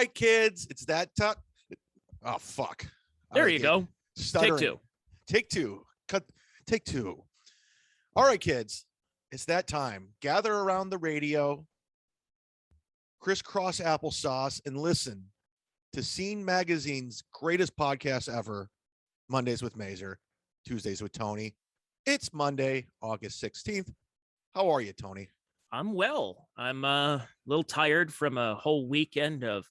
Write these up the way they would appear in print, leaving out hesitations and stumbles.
right, kids, it's that time. Oh, fuck. There you go. Stuttering. Take two. Take two. Cut. Take two. All right, kids, it's that time. Gather around the radio, crisscross applesauce, and listen to Scene Magazine's greatest podcast ever, Mondays with MAZUR, Tuesdays with Tony. It's Monday, August 16th. How are you, Tony? I'm well. I'm a little tired from a whole weekend of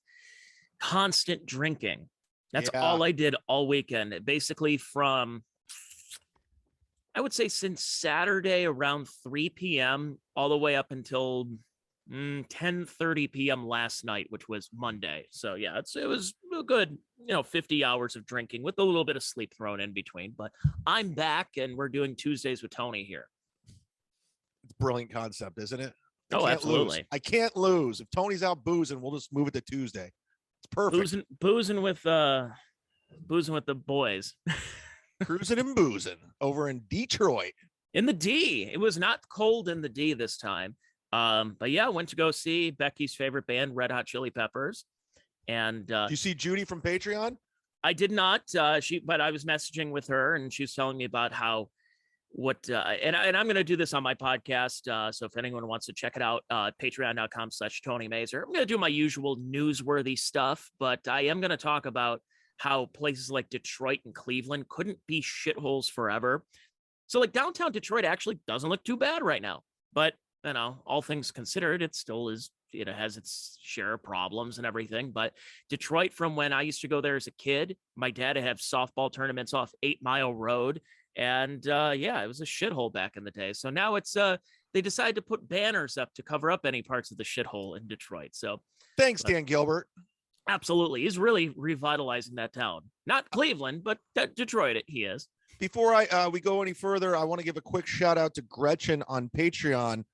constant drinking. That's all I did all weekend. Basically from, I would say since Saturday around 3 p.m. all the way up until 10:30 p.m. last night, which was Monday. So yeah, it was a good, 50 hours of drinking with a little bit of sleep thrown in between. But I'm back and we're doing Tuesdays with Tony here. It's a brilliant concept, isn't it? Absolutely. I can't lose. If Tony's out boozing, we'll just move it to Tuesday. It's perfect. Boozing with the boys. Cruising and boozing over in Detroit. In the D. It was not cold in the D this time. But yeah, I went to go see Becky's favorite band, Red Hot Chili Peppers. And did you see Judy from Patreon? I did not. But I was messaging with her and she was telling me about and I'm going to do this on my podcast. So if anyone wants to check it out, patreon.com/Tony MAZUR. I'm going to do my usual newsworthy stuff, but I am going to talk about how places like Detroit and Cleveland couldn't be shitholes forever. So like downtown Detroit actually doesn't look too bad right now, but all things considered, it still is, has its share of problems and everything. But Detroit, from when I used to go there as a kid, my dad would have softball tournaments off 8 Mile Road. And it was a shithole back in the day. So now it's they decided to put banners up to cover up any parts of the shithole in Detroit. So thanks, Dan Gilbert. Absolutely. He's really revitalizing that town. Not Cleveland, but Detroit, he is. Before we go any further, I want to give a quick shout out to Gretchen on Patreon.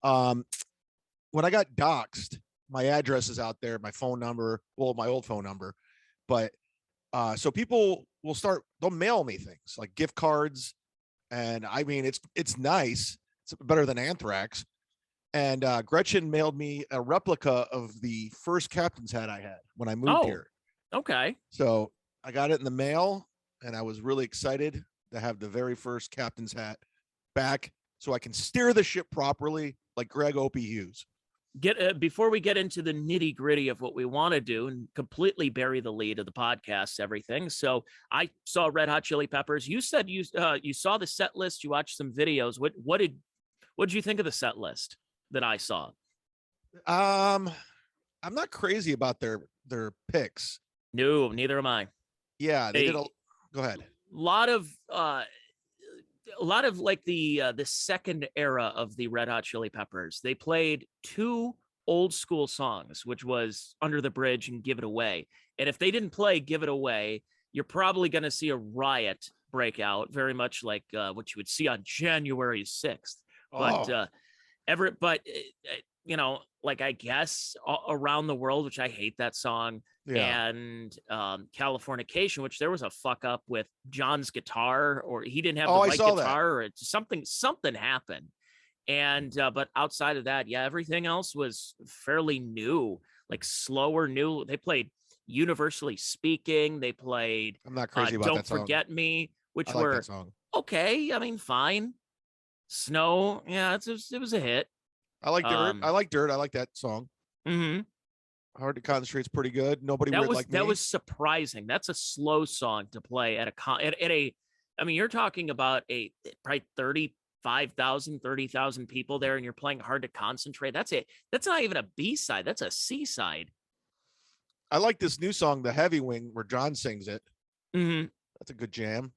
When I got doxxed, my address is out there, my phone number, my old phone number. But so people they'll mail me things like gift cards. And I mean, it's nice. It's better than anthrax. And Gretchen mailed me a replica of the first captain's hat I had when I moved here. Okay. So I got it in the mail and I was really excited to have the very first captain's hat back so I can steer the ship properly like Greg Opie Hughes. Before we get into the nitty gritty of what we want to do and completely bury the lead of the podcast, everything. So I saw Red Hot Chili Peppers. You said you saw the set list. You watched some videos. What did you think of the set list that I saw? I'm not crazy about their picks. No, neither am I. Yeah, they did go ahead. A lot of like the second era of the Red Hot Chili Peppers. They played 2 old school songs, which was Under the Bridge and Give It Away. And if they didn't play Give It Away, you're probably going to see a riot break out, very much like what you would see on January 6th. But like I guess Around the World, which I hate that song. Yeah. And Californication, which there was a fuck up with John's guitar, or he didn't have the right guitar, that. Or it's something happened. And but outside of that, everything else was fairly new, like slower new. They played Universally Speaking. They played I'm not crazy about Don't that song. Forget Me, which I like that song. Okay. I mean, fine. Snow, it was a hit. I like Dirt. I like Dirt. I like that song. Mm-hmm. Hard to Concentrate's pretty good. Nobody Would Like Me. That was surprising. That's a slow song to play at a. I mean, you're talking about probably 35,000, 30,000 people there, and you're playing Hard to Concentrate. That's not even a B-side. That's a C-side. I like this new song, The Heavy Wing, where John sings it. Mm-hmm. That's a good jam.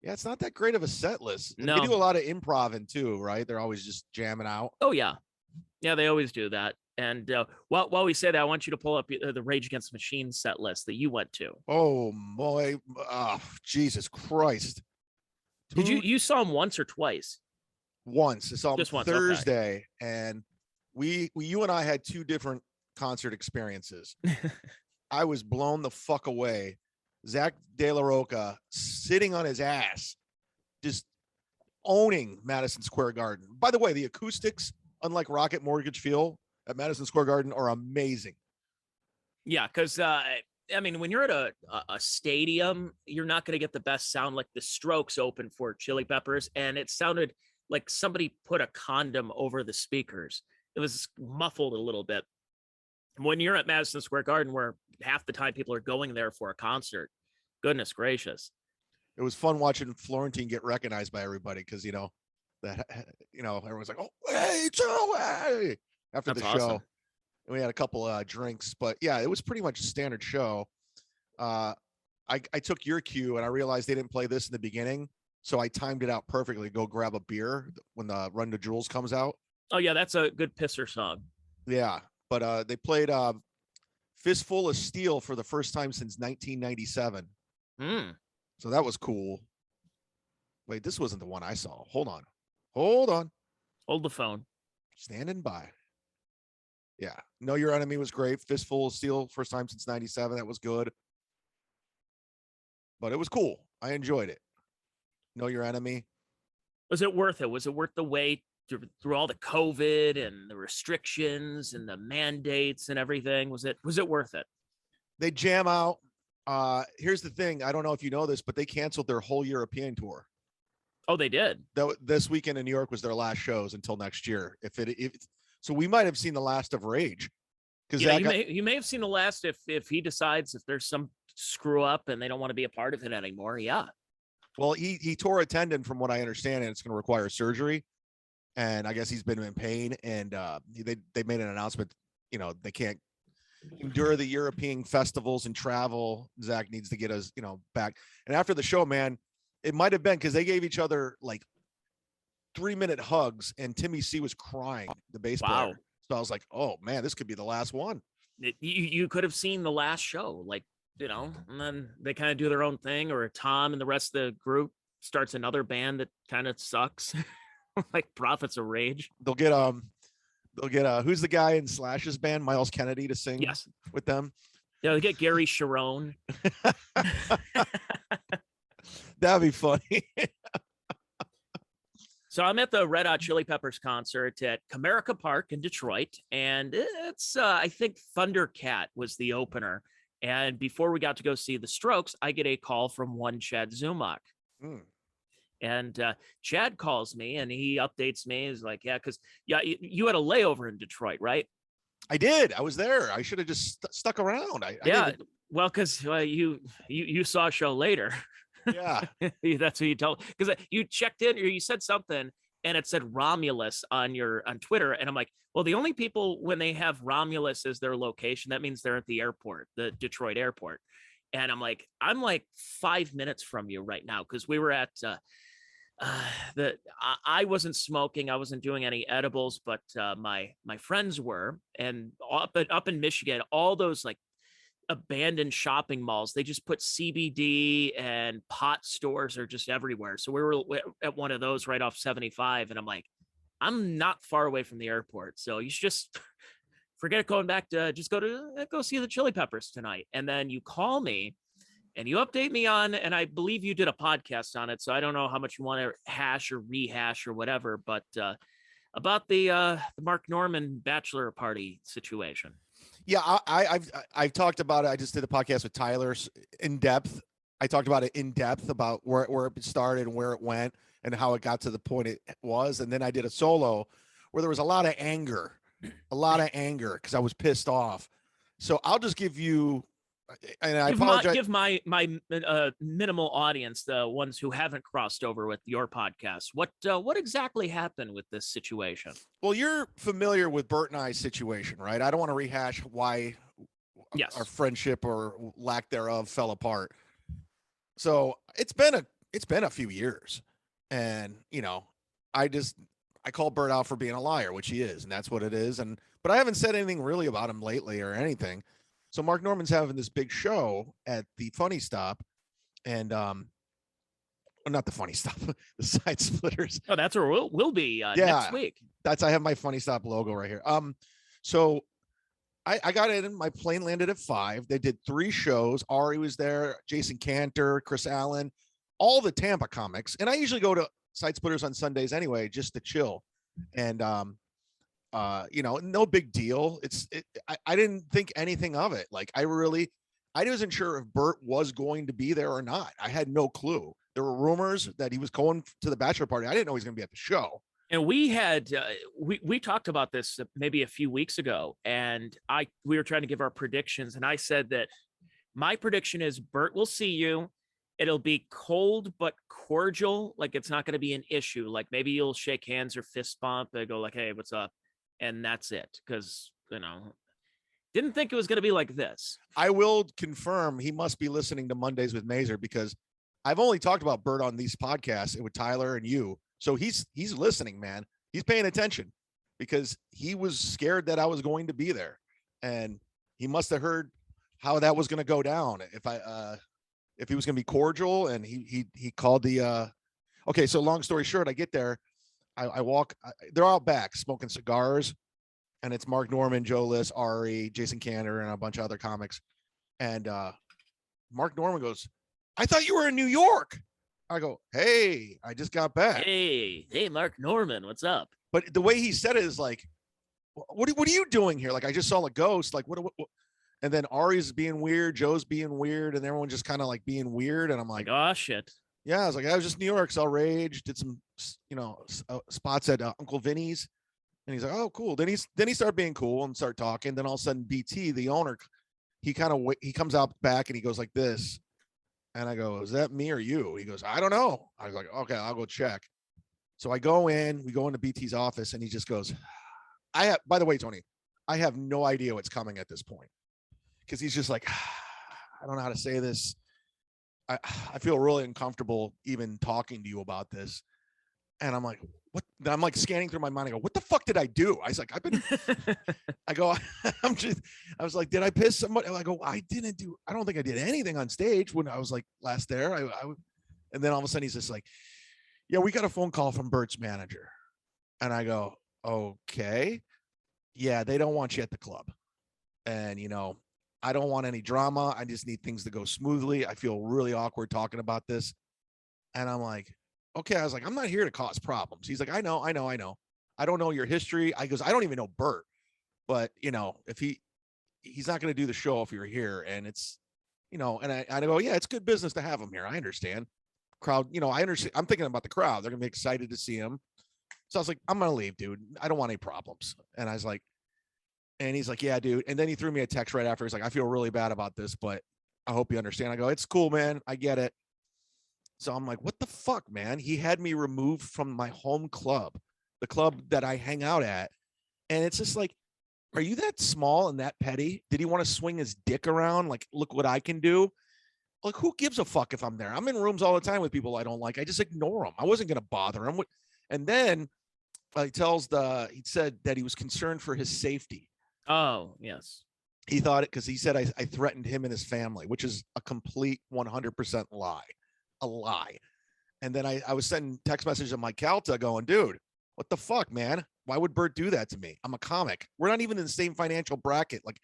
Yeah, it's not that great of a set list. No. They do a lot of improv too, right? They're always just jamming out. Oh yeah, they always do that. And while we say that, I want you to pull up the Rage Against the Machine set list that you went to. Oh boy, Jesus Christ! Did you saw him once or twice? Once. I saw him Just once, Thursday, and you and I had 2 different concert experiences. I was blown the fuck away. Zach De La Rocha sitting on his ass, just owning Madison Square Garden. By the way, the acoustics, unlike Rocket Mortgage Field at Madison Square Garden, are amazing. Yeah, because I mean, when you're at a stadium, you're not going to get the best sound. Like the Strokes open for Chili Peppers, and it sounded like somebody put a condom over the speakers. It was muffled a little bit. When you're at Madison Square Garden, where half the time people are going there for a concert, goodness gracious. It was fun watching Florentine get recognized by everybody because that everyone's like, "Oh, hey, Joe, hey!" after That's the awesome. show. And we had a couple drinks, but yeah, it was pretty much a standard show. Uh, I took your cue and I realized they didn't play this in the beginning, so I timed it out perfectly. Go grab a beer when the Run to Jewels comes out. Oh yeah, that's a good pisser song. Yeah, but they played Fistful of Steel for the first time since 1997. Mm. So that was cool. Wait, this wasn't the one I saw. Hold on. Hold the phone. Standing by. Yeah. Know Your Enemy was great. Fistful of Steel, first time since 97. That was good. But it was cool. I enjoyed it. Know Your Enemy. Was it worth it? Was it worth the wait through all the COVID and the restrictions and the mandates and everything? Was it worth it? They jam out. Here's the thing. I don't know if you know this, but they canceled their whole European tour. Oh, they did. This weekend in New York was their last shows until next year. So we might have seen the last of Rage. Because Yeah, you may have seen the last if he decides if there's some screw up and they don't want to be a part of it anymore. Yeah. Well, he tore a tendon from what I understand, and it's going to require surgery. And I guess he's been in pain. And they made an announcement. They can't endure the European festivals and travel. Zach needs to get us, back. And after the show, man, it might have been because they gave each other like 3-minute hugs, and Timmy C was crying, the bass player. So I was like, oh man, this could be the last one. You could have seen the last show, like, and then they kind of do their own thing, or Tom and the rest of the group starts another band that kind of sucks, like Prophets of Rage. They'll get who's the guy in Slash's band, Miles Kennedy, to sing with them. Yeah, they get Gary Sharon. That'd be funny. So I'm at the Red Hot Chili Peppers concert at Comerica Park in Detroit, and it's I think Thundercat was the opener. And before we got to go see the Strokes, I get a call from one Chad Zumock. And Chad calls me and he updates me. He's like, yeah, because you had a layover in Detroit, right? I did. I was there. I should have just stuck around. Well, because you saw a show later. Yeah. That's what you told, because you checked in or you said something and it said Romulus on Twitter. And I'm like, well, the only people when they have Romulus as their location, that means they're at the airport, the Detroit airport. And I'm like 5 minutes from you right now. Cause we were at I wasn't smoking. I wasn't doing any edibles, but my friends were, and up in Michigan, all those like abandoned shopping malls, they just put CBD and pot stores are just everywhere. So we were at one of those right off 75, and I'm like, I'm not far away from the airport, so you should just forget going back to just go see the Chili Peppers tonight. And then you call me and you update me on, and I believe you did a podcast on it, so I don't know how much you want to hash or rehash or whatever, but about the Mark Norman bachelor party situation. Yeah, I've talked about it. I just did a podcast with Tyler in depth. I talked about it in depth about where it started and where it went and how it got to the point it was. And then I did a solo where there was a lot of anger because I was pissed off. So I'll just give you, and I apologize. Give my minimal audience, the ones who haven't crossed over with your podcast, what exactly happened with this situation? Well, you're familiar with Bert and I's situation, right? I don't want to rehash why our friendship or lack thereof fell apart. So it's been a few years, and I call Bert out for being a liar, which he is, and that's what it is. But I haven't said anything really about him lately or anything. So Mark Norman's having this big show at the Funny Stop, and not the Funny Stop, the Side Splitters. Oh, that's where we'll be next week. I have my Funny Stop logo right here. So I got in, my plane landed at 5. They did 3 shows. Ari was there, Jason Cantor, Chris Allen, all the Tampa comics. And I usually go to Side Splitters on Sundays anyway, just to chill. And No big deal. I didn't think anything of it. Like I wasn't sure if Bert was going to be there or not. I had no clue. There were rumors that he was going to the bachelor party. I didn't know he was going to be at the show. And we had we talked about this maybe a few weeks ago, and we were trying to give our predictions, and I said that my prediction is Bert will see you. It'll be cold but cordial, like it's not going to be an issue. Like maybe you'll shake hands or fist bump and go like, "Hey, what's up?" And that's it. Because didn't think it was going to be like this. I will confirm he must be listening to Mondays with Mazur, because I've only talked about Bert on these podcasts with Tyler and you. So he's listening, man. He's paying attention because he was scared that I was going to be there, and he must have heard how that was going to go down. If he was going to be cordial, and he called the. Okay, so long story short, I get there, I walk. They're out back smoking cigars, and it's Mark Norman, Joe List, Ari, Jason Cantor, and a bunch of other comics. And Mark Norman goes, "I thought you were in New York." I go, "Hey, I just got back." Hey, Mark Norman, what's up? But the way he said it is like, what are you doing here? Like, I just saw a ghost. Like, what? And then Ari's being weird, Joe's being weird, and everyone just kind of like being weird. And I'm like, oh shit. Yeah, I was like, I was just New York, saw Rage, did some, spots at Uncle Vinny's, and he's like, "Oh, cool." Then he started being cool and start talking. Then all of a sudden, BT, the owner, he comes out back and he goes like this. And I go, "Is that me or you?" He goes, "I don't know." I was like, "Okay, I'll go check." So we go into BT's office, and he just goes, by the way, Tony, I have no idea what's coming at this point. Because he's just like, "I don't know how to say this. I feel really uncomfortable even talking to you about this." And I'm like, "What?" Then I'm like scanning through my mind. I go, "What the fuck did I do?" I was like, I go, I was like, "Did I piss somebody?" I go, I don't think I did anything on stage when I was like last there. And then all of a sudden he's just like, "Yeah, we got a phone call from Bert's manager." And I go, "Okay. Yeah, they don't want you at the club. And, I don't want any drama. I just need things to go smoothly. I feel really awkward talking about this." And I'm like, "Okay." I was like, "I'm not here to cause problems." He's like, I know. I don't know your history." I goes, "I don't even know Bert, but if he's not going to do the show if you're here." And it's, and I go, "Yeah, it's good business to have him here. I understand." Crowd, I understand. I'm thinking about the crowd. They're going to be excited to see him. So I was like, "I'm going to leave, dude. I don't want any problems." And I was like, and he's like, "Yeah, dude." And then he threw me a text right after. He's like, "I feel really bad about this, but I hope you understand." I go, "It's cool, man. I get it." So I'm like, "What the fuck, man?" He had me removed from my home club, the club that I hang out at. And it's just like, are you that small and that petty? Did he want to swing his dick around? Like, look what I can do. Like, who gives a fuck if I'm there? I'm in rooms all the time with people I don't like. I just ignore them. I wasn't going to bother him. And then he said that he was concerned for his safety. Oh, yes. He thought it because he said I threatened him and his family, which is a complete 100% lie, a lie. And then I was sending text messages to Mike Calta going, "Dude, what the fuck, man? Why would Bert do that to me? I'm a comic. We're not even in the same financial bracket. Like,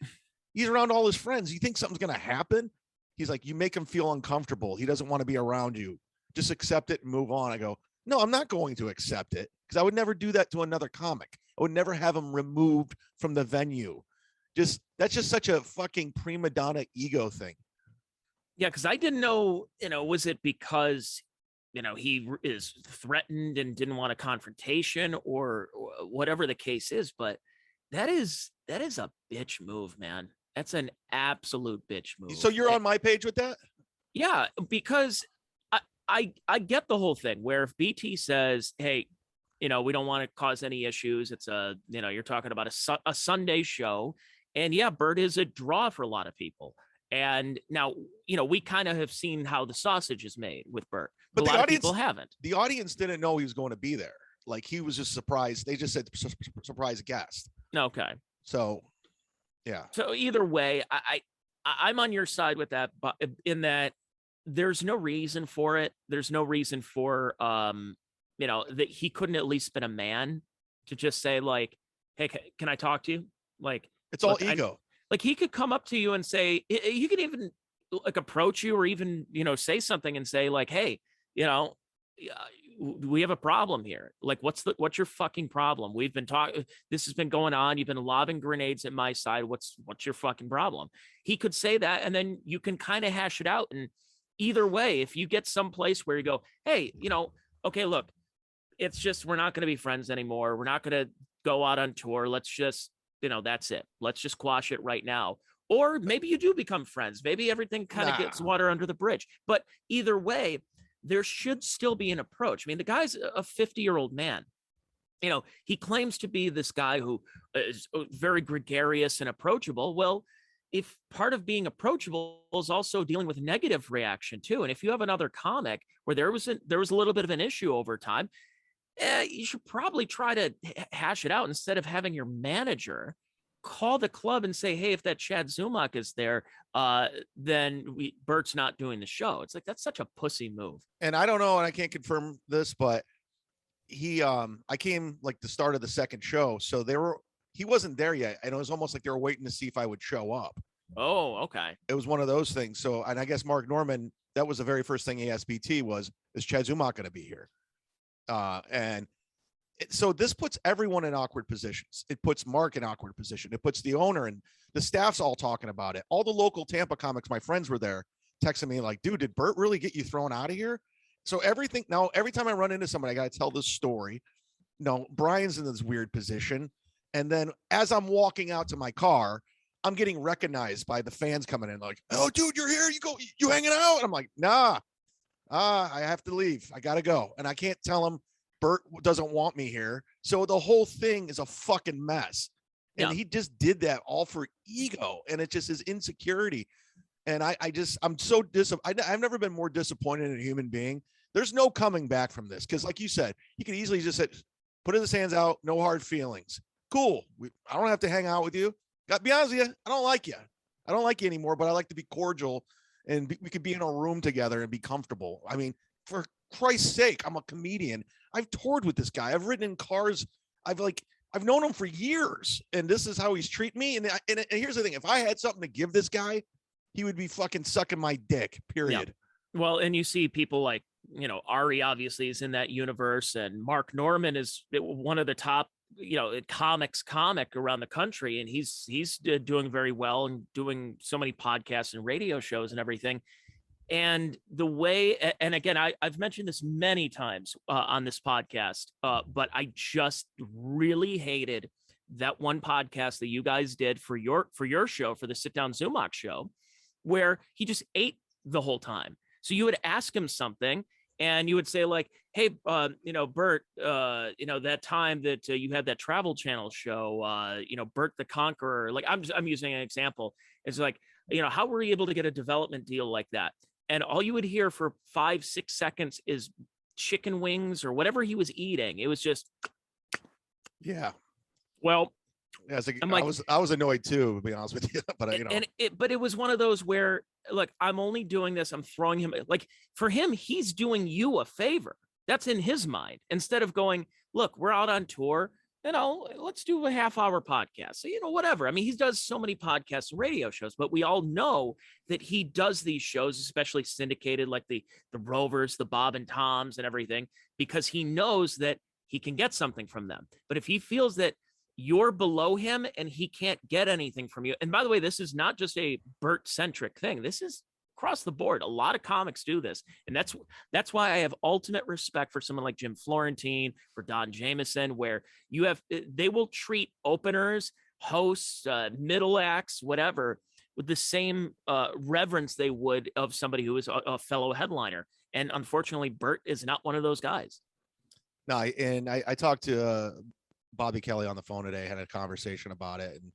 he's around all his friends. You think something's going to happen?" He's like, "You make him feel uncomfortable. He doesn't want to be around you. Just accept it and move on." I go, "No, I'm not going to accept it, because I would never do that to another comic. I would never have him removed from the venue. That's just such a fucking prima donna ego thing." Yeah, because I didn't know, was it because, he is threatened and didn't want a confrontation or whatever the case is, but that is a bitch move, man. That's an absolute bitch move. So you're on my page with that? Yeah, because I get the whole thing where if BT says, "Hey, we don't want to cause any issues. It's you're talking about a Sunday show." And yeah, Bert is a draw for a lot of people. And now, we kind of have seen how the sausage is made with Bert, but a lot of people haven't. The audience didn't know he was going to be there. Like, he was just surprised. They just said surprise guest. Okay. So, yeah. So either way, I'm on your side with that, but in that there's no reason for it. There's no reason for, that he couldn't at least been a man to just say like, "Hey, can I talk to you?" Like, it's all ego. Like, he could come up to you and say, you could even like approach you or even, say something and say like, "Hey, we have a problem here. Like, what's your fucking problem? We've been talking, this has been going on. You've been lobbing grenades at my side. What's your fucking problem? He could say that, and then you can kind of hash it out. And either way, if you get someplace where you go, hey, okay, look, it's just, we're not going to be friends anymore. We're not going to go out on tour. Let's just, that's it. Let's just quash it right now. Or maybe you do become friends. Maybe everything kind of gets water under the bridge. But either way, there should still be an approach. I mean, the guy's a 50-year-old man. He claims to be this guy who is very gregarious and approachable. Well, if part of being approachable is also dealing with negative reaction too, and if you have another comic where there was a little bit of an issue over time, you should probably try to hash it out instead of having your manager call the club and say, hey, if that Chad Zumock is there, then Bert's not doing the show. It's like, that's such a pussy move. And I don't know, and I can't confirm this, but I came like the start of the second show, so he wasn't there yet, and it was almost like they were waiting to see if I would show up. Oh, okay. It was one of those things. So, and I guess Mark Norman, that was the very first thing he asked BT was, is Chad Zumock going to be here? So this puts everyone in awkward positions. It puts Mark in awkward position. It puts the owner, and the staff's all talking about it. All the local Tampa comics, my friends were there, texting me like, dude, did Bert really get you thrown out of here? So every time I run into somebody, I got to tell this story. Brian's in this weird position. And then as I'm walking out to my car, I'm getting recognized by the fans coming in like, oh, dude, you're here. You hanging out? And I'm like, nah, I have to leave. I got to go. And I can't tell him Bert doesn't want me here. So the whole thing is a fucking mess. And he just did that all for ego. And it just is insecurity. And I'm so I've never been more disappointed in a human being. There's no coming back from this. Cause like you said, he could easily just say, put his hands out, no hard feelings. Cool. I don't have to hang out with you. Got to be honest with you. I don't like you. I don't like you anymore, but I like to be cordial and we could be in a room together and be comfortable. I mean, for Christ's sake, I'm a comedian. I've toured with this guy. I've ridden in cars. I've known him for years, and this is how he's treating me. And here's the thing. If I had something to give this guy, he would be fucking sucking my dick, period. Yeah. Well, and you see people like, Ari obviously is in that universe, and Mark Norman is one of the top, comic around the country. And he's doing very well and doing so many podcasts and radio shows and everything. And the way, and again, I've mentioned this many times on this podcast, but I just really hated that one podcast that you guys did for your show, for the Sit Down Zumock show, where he just ate the whole time. So you would ask him something and you would say like, hey, Bert, that time that you had that Travel Channel show, Bert the Conqueror, like I'm using an example. It's like, how were you able to get a development deal like that? And all you would hear for 5-6 seconds is chicken wings or whatever he was eating. It was just, yeah. Well, yeah, I was annoyed too, to be honest with you. But but it was one of those where, look, I'm only doing this. I'm throwing him, like, for him, he's doing you a favor. That's in his mind. Instead of going, look, we're out on tour. Let's do a half-hour podcast. So, whatever. I mean, he does so many podcasts and radio shows, but we all know that he does these shows, especially syndicated, like the Rovers, the Bob and Toms and everything, because he knows that he can get something from them. But if he feels that you're below him and he can't get anything from you, and by the way, this is not just a Bert-centric thing. This is across the board. A lot of comics do this. And that's why I have ultimate respect for someone like Jim Florentine, for Don Jameson, where they will treat openers, hosts, middle acts, whatever, with the same reverence they would of somebody who is a fellow headliner. And unfortunately, Bert is not one of those guys. No, and I talked to Bobby Kelly on the phone today, had a conversation about it. And,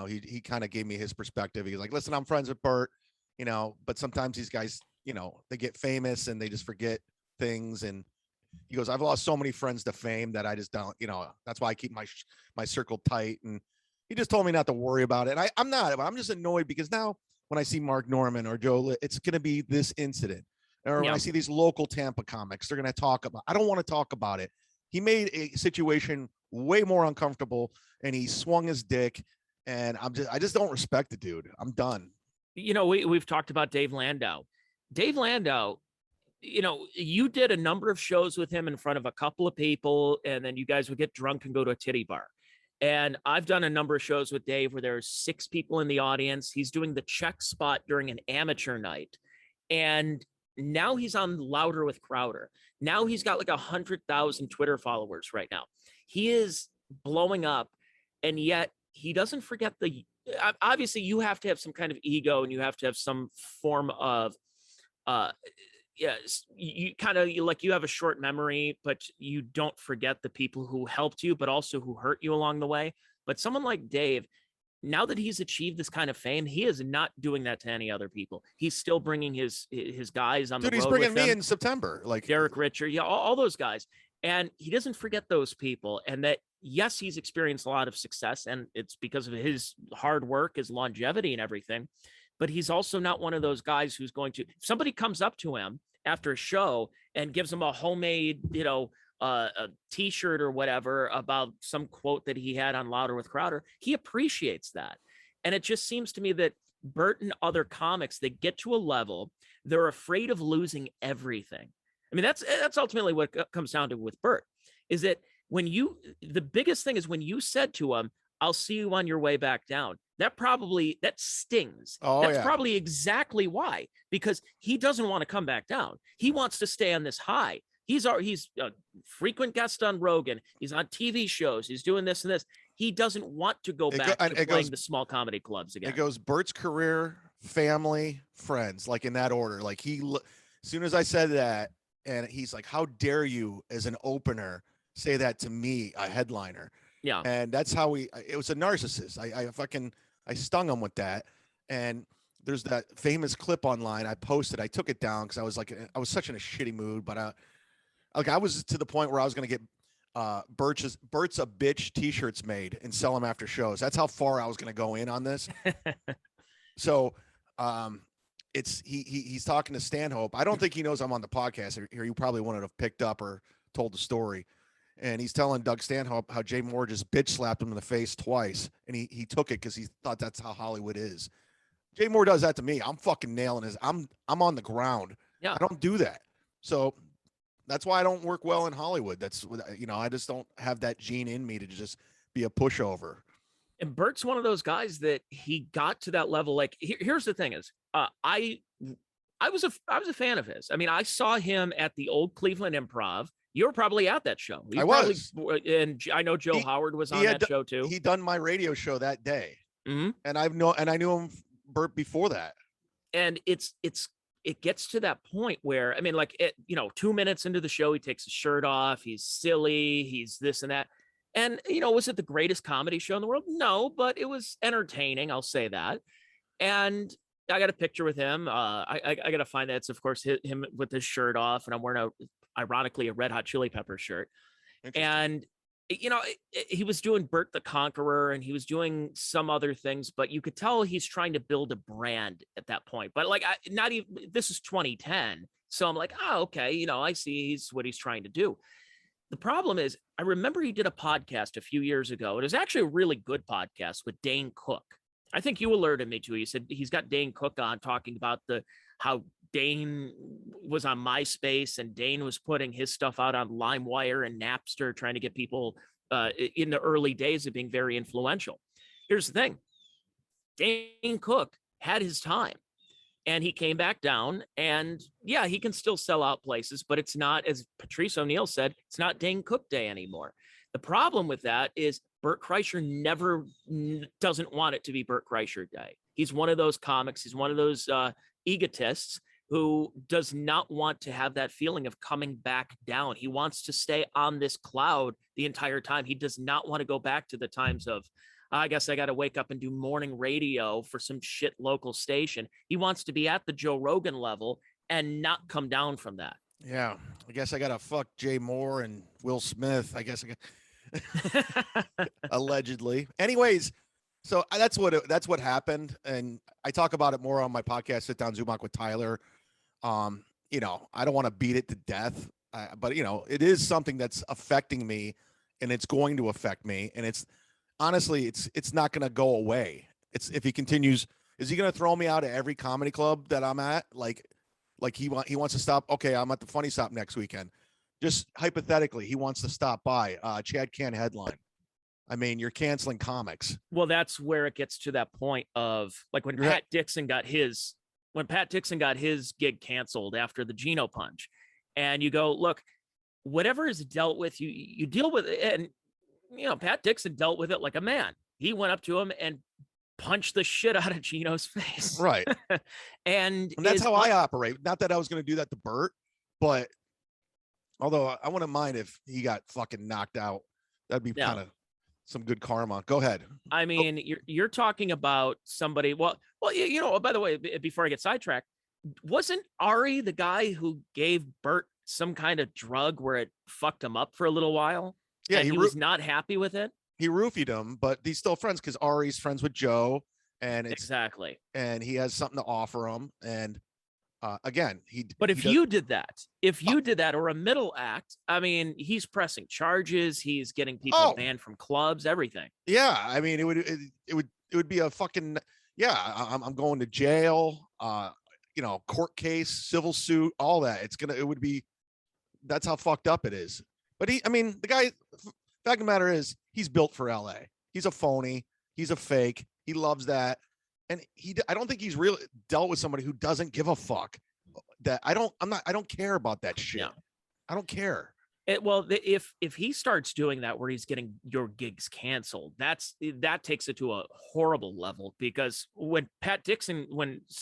he kind of gave me his perspective. He's like, listen, I'm friends with Bert. But sometimes these guys, they get famous and they just forget things. And he goes, I've lost so many friends to fame that I just don't, that's why I keep my circle tight. And he just told me not to worry about it. And I'm just annoyed because now when I see Mark Norman or Joe, it's going to be this incident. Or when I see these local Tampa comics, they're going to talk about, I don't want to talk about it. He made a situation way more uncomfortable and he swung his dick. And I just don't respect the dude. I'm done. We've talked about Dave Landau. Dave Landau, you did a number of shows with him in front of a couple of people, and then you guys would get drunk and go to a titty bar. And I've done a number of shows with Dave where there's 6 people in the audience. He's doing the check spot during an amateur night. And now he's on Louder with Crowder. Now he's got like 100,000 Twitter followers right now. He is blowing up, and yet he doesn't forget obviously you have to have some kind of ego, and you have to have some form of, yes, you kind of like, you have a short memory, but you don't forget the people who helped you, but also who hurt you along the way. But someone like Dave, now that he's achieved this kind of fame, he is not doing that to any other people. He's still bringing his guys on the road. He's bringing with me him. in September, like Derek Richard, yeah, all those guys. And he doesn't forget those people. And that, yes, he's experienced a lot of success, and it's because of his hard work, his longevity and everything. But he's also not one of those guys who's going to, if somebody comes up to him after a show and gives him a homemade, a t-shirt or whatever about some quote that he had on Louder with Crowder, he appreciates that. And it just seems to me that Bert and other comics, they get to a level, they're afraid of losing everything. I mean, that's ultimately what it comes down to with Bert, is that the biggest thing is when you said to him, "I'll see you on your way back down," that stings. That's probably exactly why, because he doesn't want to come back down. He wants to stay on this high. He's a frequent guest on Rogan. He's on TV shows. He's doing this and this. He doesn't want to go back to playing the small comedy clubs again. It goes Bert's career, family, friends, like in that order. Like as soon as I said that, and he's like, "How dare you as an opener say that to me, a headliner?" Yeah. And that's how it was a narcissist. I stung him with that. And there's that famous clip online I posted. I took it down because I was such in a shitty mood, but I was to the point where I was going to get Bert's a bitch t-shirts made and sell them after shows. That's how far I was going to go in on this. So he's talking to Stanhope. I don't think he knows I'm on the podcast here. You probably wouldn't have picked up or told the story. And he's telling Doug Stanhope how Jay Moore just bitch slapped him in the face twice. And he took it because he thought that's how Hollywood is. Jay Moore does that to me. I'm fucking nailing his. I'm on the ground. Yeah. I don't do that. So that's why I don't work well in Hollywood. That's, I just don't have that gene in me to just be a pushover. And Bert's one of those guys that he got to that level. Like, here's the thing is, I was a fan of his. I mean, I saw him at the old Cleveland Improv. You were probably at that show. I was. And I know Joe Howard was on that show too. He done my radio show that day. Mm-hmm. And I knew him, Bert, before that. And it gets to that point where, I mean, like, 2 minutes into the show, he takes his shirt off. He's silly. He's this and that. And, was it the greatest comedy show in the world? No, but it was entertaining. I'll say that. And I got a picture with him. I got to find that. It's, of course, him with his shirt off. And I'm wearing ironically, a Red Hot Chili Pepper shirt. And, he was doing Bert the Conqueror, and he was doing some other things, but you could tell he's trying to build a brand at that point. But like, not even, this is 2010. So I'm like, oh, okay. I see what he's trying to do. The problem is, I remember he did a podcast a few years ago. It was actually a really good podcast with Dane Cook. I think you alerted me to it. You said he's got Dane Cook on talking about how Dane was on MySpace and Dane was putting his stuff out on LimeWire and Napster, trying to get people in the early days of being very influential. Here's the thing. Dane Cook had his time and he came back down, and yeah, he can still sell out places, but it's not, as Patrice O'Neill said, it's not Dane Cook Day anymore. The problem with that is Bert Kreischer doesn't want it to be Bert Kreischer Day. He's one of those comics. He's one of those egotists who does not want to have that feeling of coming back down. He wants to stay on this cloud the entire time. He does not want to go back to the times of, I guess I got to wake up and do morning radio for some shit local station. He wants to be at the Joe Rogan level and not come down from that. Yeah. I guess I got to fuck Jay Moore and Will Smith. I guess I got allegedly. Anyways, so that's what happened. And I talk about it more on my podcast, Sit Down Zumock with Tyler. I don't want to beat it to death, but it is something that's affecting me, and it's going to affect me. And it's honestly, it's not going to go away. If he continues, is he going to throw me out of every comedy club that I'm at? Like, Like he wants to stop. Okay, I'm at the funny stop next weekend. Just hypothetically, he wants to stop by. Chad can't headline. I mean, you're canceling comics. Well, that's where it gets to that point of like when Pat Dixon got his gig canceled after the Geno punch, and you go, look, whatever is dealt with, you deal with it. And Pat Dixon dealt with it like a man. He went up to him and punched the shit out of Geno's face. Right. and that's how I operate. Not that I was going to do that to Bert, but although I wouldn't mind if he got fucking knocked out. That'd be kind of some good karma. Go ahead. I mean, you're talking about somebody. Well, by the way, before I get sidetracked, wasn't Ari the guy who gave Bert some kind of drug where it fucked him up for a little while? Yeah, he was not happy with it. He roofied him, but he's still friends because Ari's friends with Joe, and exactly. And he has something to offer him. And again, But if you did that, or a middle act, I mean, he's pressing charges. He's getting people banned from clubs. Everything. Yeah, I mean, it would be a fucking I'm going to jail. Court case, civil suit, all that. That's how fucked up it is. But the guy. Fact of the matter is, he's built for LA. He's a phony. He's a fake. He loves that, and I don't think he's really dealt with somebody who doesn't give a fuck. I don't care about that shit. Yeah. I don't care. If he starts doing that, where he's getting your gigs canceled, that takes it to a horrible level. Because when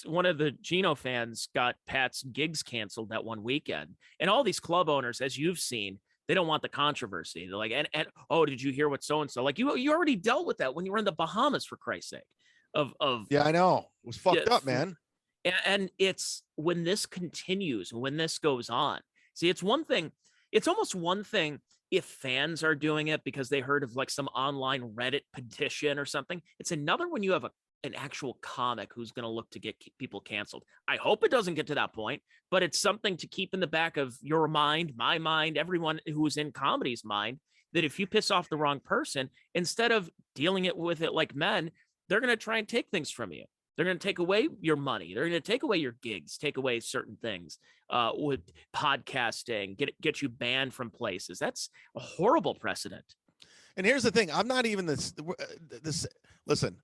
one of the Geno fans got Pat's gigs canceled that one weekend, and all these club owners, as you've seen, they don't want the controversy. They're like, and oh, did you hear what so-and-so? Like you already dealt with that when you were in the Bahamas, for Christ's sake. Yeah, I know. It was fucked up, man. And it's when this continues, when this goes on. See, it's almost one thing if fans are doing it because they heard of like some online Reddit petition or something. It's another when you have an actual comic who's going to look to get people canceled. I hope it doesn't get to that point, but it's something to keep in the back of your mind, my mind, everyone who's in comedy's mind, that if you piss off the wrong person, instead of dealing with it like men, they're going to try and take things from you. They're going to take away your money. They're going to take away your gigs, take away certain things with podcasting, get you banned from places. That's a horrible precedent. And here's the thing. I'm not even listen,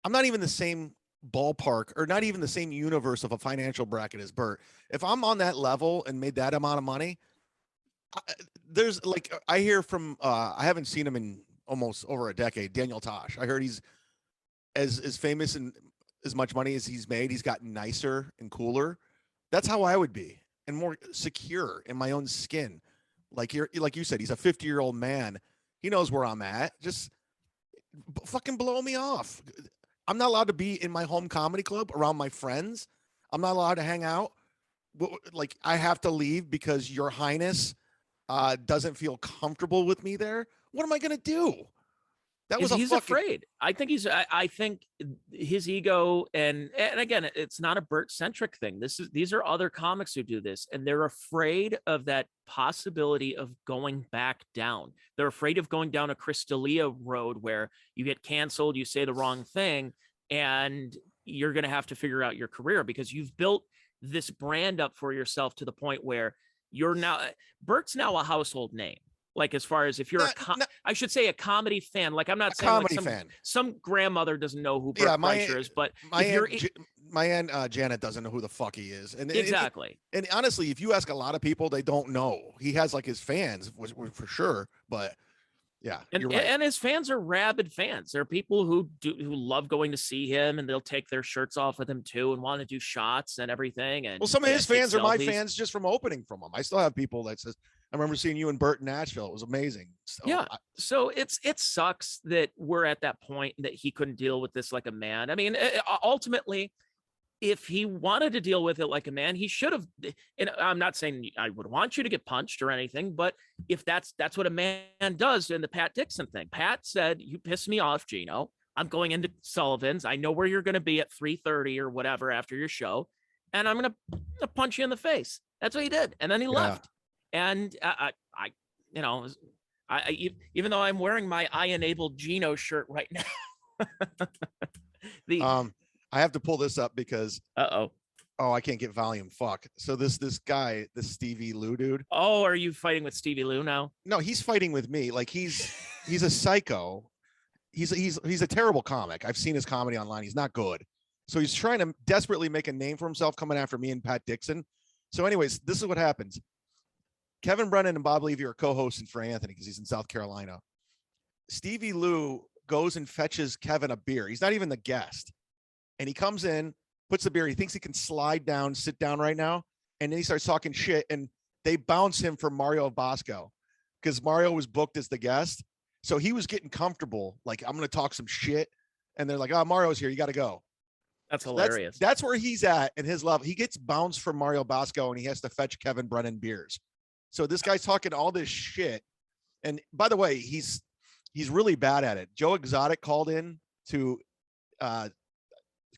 I'm not even the same ballpark or not even the same universe of a financial bracket as Bert. If I'm on that level and made that amount of money, there's like, I hear from, I haven't seen him in almost over a decade, Daniel Tosh. I heard he's as famous and as much money as he's made. He's gotten nicer and cooler. That's how I would be, and more secure in my own skin. Like you said, he's a 50-year-old man. He knows where I'm at. Just fucking blow me off. I'm not allowed to be in my home comedy club around my friends. I'm not allowed to hang out. Like, I have to leave because your highness doesn't feel comfortable with me there. What am I going to do? He's afraid. I think his ego, and again, it's not a Bert centric thing. These are other comics who do this, and they're afraid of that possibility of going back down. They're afraid of going down a Chris D'Elia road where you get canceled, you say the wrong thing, and you're going to have to figure out your career because you've built this brand up for yourself to the point where Bert's now a household name. Like, as far as if you're I should say a comedy fan. Like, I'm not saying like some grandmother doesn't know who Bert Kreischer is, but my aunt Janet doesn't know who the fuck he is. And exactly. And honestly, if you ask a lot of people, they don't know. He has like his fans for sure, but yeah, you're right. And his fans are rabid fans. There are people who love going to see him, and they'll take their shirts off with him too, and want to do shots and everything. And some of his fans are my fans just from opening from him. I still have people that says, I remember seeing you and Bert in Nashville. It was amazing. So it sucks that we're at that point that he couldn't deal with this like a man. I mean, ultimately, if he wanted to deal with it like a man, he should have. And I'm not saying I would want you to get punched or anything, but if that's what a man does in the Pat Dixon thing. Pat said, "You pissed me off, Geno. I'm going into Sullivan's. I know where you're going to be at 3:30 or whatever after your show, and I'm going to punch you in the face." That's what he did, and then he left. And even though I'm wearing my I enabled Geno shirt right now, I have to pull this up because Oh, I can't get volume. Fuck. So this guy, this Stevie Lou dude. Oh, are you fighting with Stevie Lou now? No, he's fighting with me. Like he's a psycho. He's a terrible comic. I've seen his comedy online. He's not good. So he's trying to desperately make a name for himself coming after me and Pat Dixon. So anyways, this is what happens. Kevin Brennan and Bob Levy are co-hosting for Anthony because he's in South Carolina. Stevie Lou goes and fetches Kevin a beer. He's not even the guest. And he comes in, puts the beer. He thinks he can slide down, sit down right now. And then he starts talking shit. And they bounce him for Mario Bosco because Mario was booked as the guest. So he was getting comfortable. Like, I'm going to talk some shit. And they're like, oh, Mario's here. You got to go. That's hilarious. That's where he's at in his level. He gets bounced from Mario Bosco and he has to fetch Kevin Brennan beers. So this guy's talking all this shit. And by the way, he's really bad at it. Joe Exotic called in to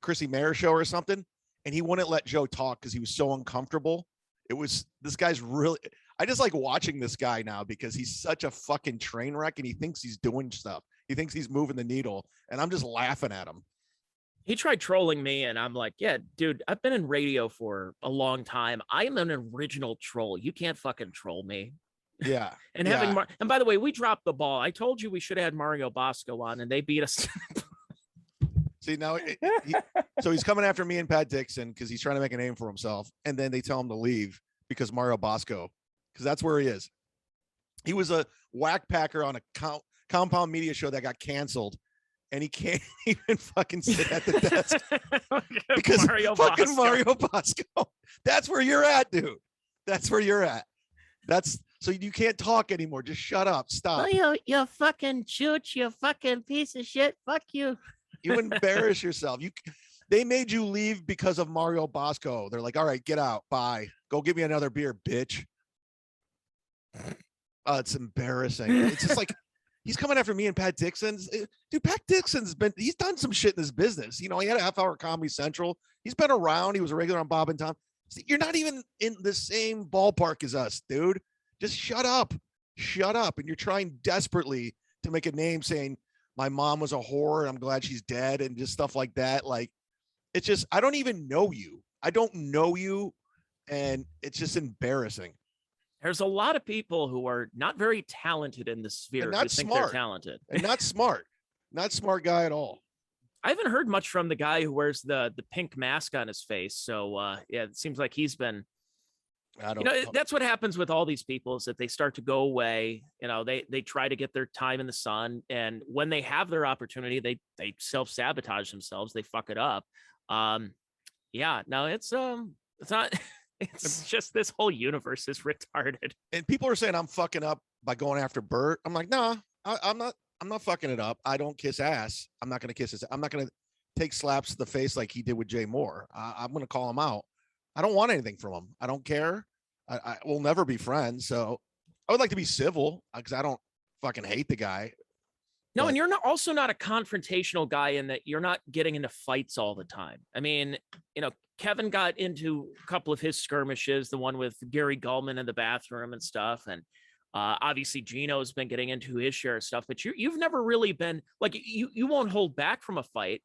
Chrissy Mayer show or something, and he wouldn't let Joe talk because he was so uncomfortable. This guy's really, I just like watching this guy now because he's such a fucking train wreck and he thinks he's doing stuff. He thinks he's moving the needle, and I'm just laughing at him. He tried trolling me, and I'm like, yeah, dude, I've been in radio for a long time. I am an original troll. You can't fucking troll me. Yeah. And and by the way, we dropped the ball. I told you we should have had Mario Bosco on, and they beat us. See, now, so he's coming after me and Pat Dixon because he's trying to make a name for himself. And then they tell him to leave because Mario Bosco, because that's where he is. He was a whack packer on a compound media show that got canceled. And he can't even fucking sit at the desk because Mario Bosco. That's where you're at, dude. That's where you're at. So you can't talk anymore. Just shut up. Stop. Oh, you fucking chooch, you fucking piece of shit. Fuck you. You embarrass yourself. They made you leave because of Mario Bosco. They're like, all right, get out. Bye. Go get me another beer, bitch. It's embarrassing. It's just like, he's coming after me and Pat Dixon. Dude, Pat Dixon's he's done some shit in this business. You know, he had a half-hour Comedy Central. He's been around. He was a regular on Bob and Tom. You're not even in the same ballpark as us, dude. Just shut up. Shut up. And you're trying desperately to make a name saying, my mom was a whore and I'm glad she's dead and just stuff like that. Like, it's just, I don't even know you. I don't know you. And it's just embarrassing. There's a lot of people who are not very talented in the sphere who think they're talented. And not smart. Not smart guy at all. I haven't heard much from the guy who wears the pink mask on his face. So yeah, it seems like he's been, that's what happens with all these people is that they start to go away. You know, they try to get their time in the sun. And when they have their opportunity, they self-sabotage themselves. They fuck it up. Yeah, no, it's not. It's just this whole universe is retarded. And people are saying I'm fucking up by going after Bert. I'm like, nah, I'm not fucking it up. I don't kiss ass. I'm not going to kiss his. I'm not going to take slaps to the face like he did with Jay Moore. I'm going to call him out. I don't want anything from him. I don't care. I will never be friends. So I would like to be civil because I don't fucking hate the guy. No, and you're also not a confrontational guy in that you're not getting into fights all the time. I mean, Kevin got into a couple of his skirmishes, the one with Gary Gulman in the bathroom and stuff. And obviously Gino's been getting into his share of stuff, but you've never really been like, you won't hold back from a fight,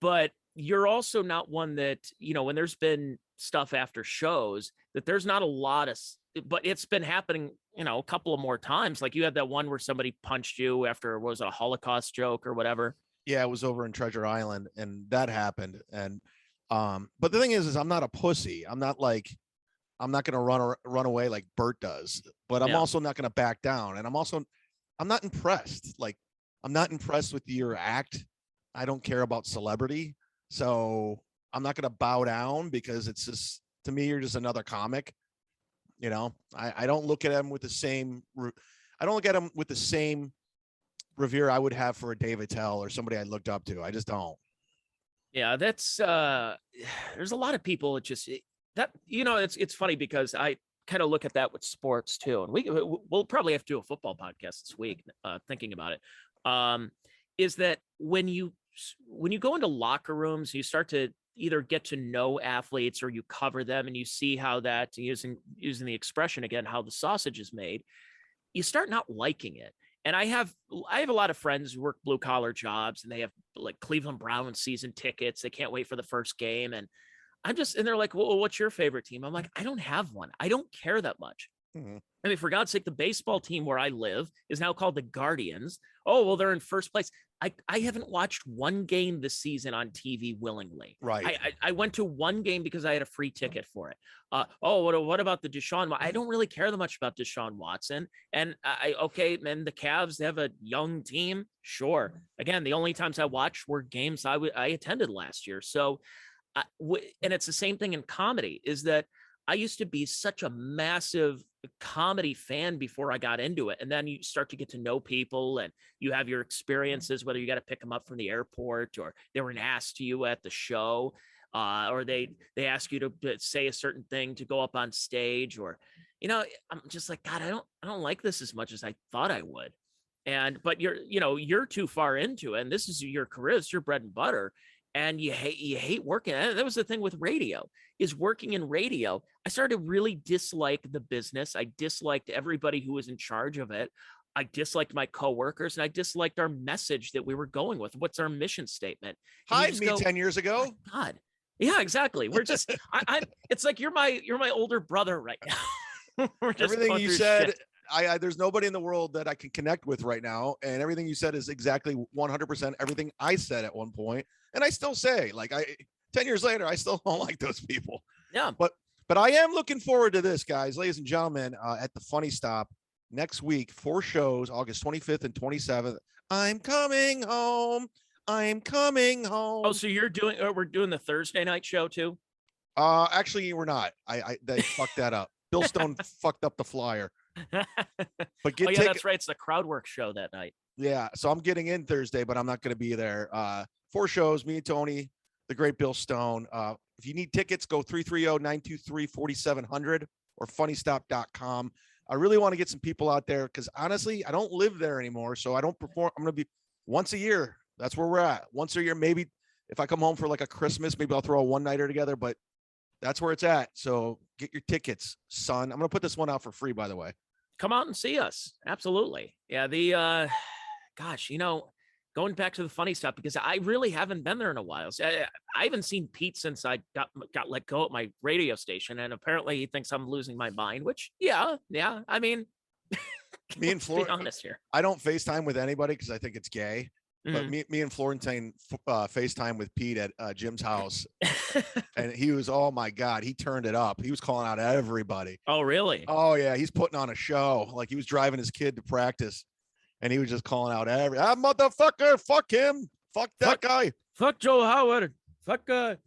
but you're also not one that, when there's been stuff after shows that there's not a lot of, but it's been happening, a couple of more times. Like you had that one where somebody punched you after, was it a Holocaust joke or whatever? Yeah, it was over in Treasure Island and that happened. And but the thing is I'm not a pussy. I'm not going to run away like Bert does, but I'm also not going to back down. And I'm not impressed. Like, I'm not impressed with your act. I don't care about celebrity. So I'm not going to bow down because it's just, to me, you're just another comic. I don't look at him with the same, revere I would have for a Dave Attell or somebody I looked up to. I just don't. Yeah, that's there's a lot of people it's funny because I kind of look at that with sports too. And we'll probably have to do a football podcast this week thinking about it. Is that when you go into locker rooms, you start to either get to know athletes or you cover them and you see how that, using the expression again, how the sausage is made, you start not liking it. And I have a lot of friends who work blue collar jobs and they have like Cleveland Browns season tickets. They can't wait for the first game. And I'm just, and they're like, well, what's your favorite team? I'm like, I don't have one. I don't care that much. I mean, for God's sake, the baseball team where I live is now called the Guardians. Oh, well, they're in first place. I haven't watched one game this season on TV willingly. Right. I went to one game because I had a free ticket for it. What about the Deshaun? I don't really care that much about Deshaun Watson. And okay, man, the Cavs, they have a young team. Sure. Again, the only times I watched were games I attended last year. So, and it's the same thing in comedy, is that I used to be such a massive comedy fan before I got into it. And then you start to get to know people and you have your experiences, whether you got to pick them up from the airport or they were asked to you at the show, or they ask you to say a certain thing to go up on stage, or, I'm just like, God, I don't like this as much as I thought I would. But you're too far into it, and this is your career, it's your bread and butter. And you hate working. And that was the thing with radio, is working in radio. I started to really dislike the business. I disliked everybody who was in charge of it. I disliked my coworkers, and I disliked our message that we were going with. What's our mission statement? Hi, me 10 years ago. Oh, God. Yeah, exactly. We're just, it's like, you're my older brother right now. We're just everything you said. Shit. There's nobody in the world that I can connect with right now. And everything you said is exactly 100% everything I said at one point. And I still say, 10 years later, I still don't like those people. Yeah. But I am looking forward to this, guys, ladies and gentlemen, at the Funny Stop next week, 4 shows, August 25th and 27th. I'm coming home. I'm coming home. Oh, so we're doing the Thursday night show too? Actually, we're not. They fucked that up. Bill Stone fucked up the flyer. But get that's right. It's the Crowdwork show that night. Yeah. So I'm getting in Thursday, but I'm not going to be there. 4 shows, me and Tony, the great Bill Stone. If you need tickets, go 330-923-4700 or funnystop.com. I really want to get some people out there because honestly, I don't live there anymore. So I don't perform. I'm going to be once a year. That's where we're at. Once a year. Maybe if I come home for like a Christmas, maybe I'll throw a one-nighter together, but that's where it's at. So get your tickets, son. I'm going to put this one out for free, by the way. Come out and see us. Absolutely. Yeah. Going back to the Funny Stuff, because I really haven't been there in a while. So I haven't seen Pete since I got let go at my radio station. And apparently he thinks I'm losing my mind, which, yeah. I mean, me and Florence, be honest here. I don't FaceTime with anybody because I think it's gay. But Mm-hmm. me and Florentine FaceTime with Pete at Jim's house. And he was, oh my God, he turned it up. He was calling out everybody. Oh, really? Oh, yeah. He's putting on a show. Like he was driving his kid to practice. And he was just calling out motherfucker, fuck him, fuck that guy, fuck Joe Howard, fuck the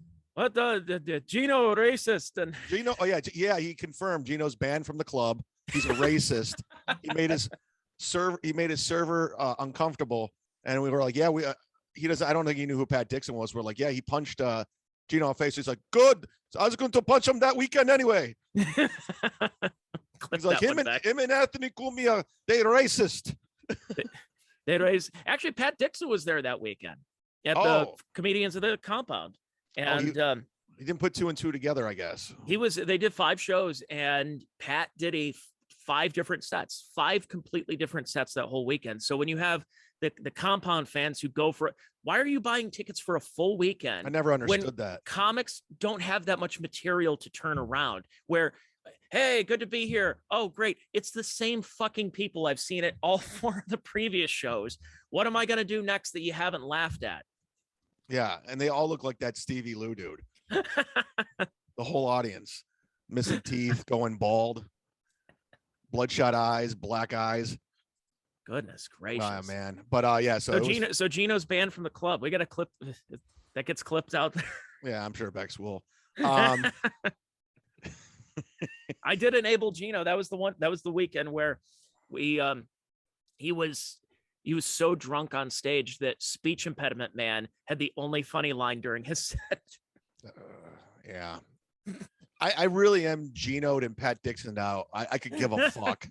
Gino racist. And Gino, oh yeah, he confirmed Gino's banned from the club. He's a racist. He made his server uncomfortable, and we were like, yeah, he doesn't. I don't think he knew who Pat Dixon was. We're like, yeah, he punched Gino in the face. He's like, good. So I was going to punch him that weekend anyway. He's like, him and Anthony Cumia, they racist. They raised. Actually, Pat Dixon was there that weekend at the Comedians of the Compound, and he didn't put 2 and 2 together, I guess. They did 5 shows, and Pat did 5 different sets, 5 completely different sets that whole weekend. So when you have the Compound fans who go for it, why are you buying tickets for a full weekend? I never understood that. Comics don't have that much material to turn around. Where, hey, good to be here. Oh, great. It's the same fucking people I've seen at all 4 of the previous shows. What am I going to do next that you haven't laughed at? Yeah. And they all look like that Stevie Lou dude. The whole audience. Missing teeth, going bald, bloodshot eyes, black eyes. Goodness gracious. Oh, man. But yeah. So Gino's banned from the club. We got a clip that gets clipped out there. Yeah, I'm sure Bex will. I did enable Gino. That was the weekend where he was so drunk on stage that Speech Impediment Man had the only funny line during his set. Yeah. I really am Gino'd and Pat Dixon out. I could give a fuck.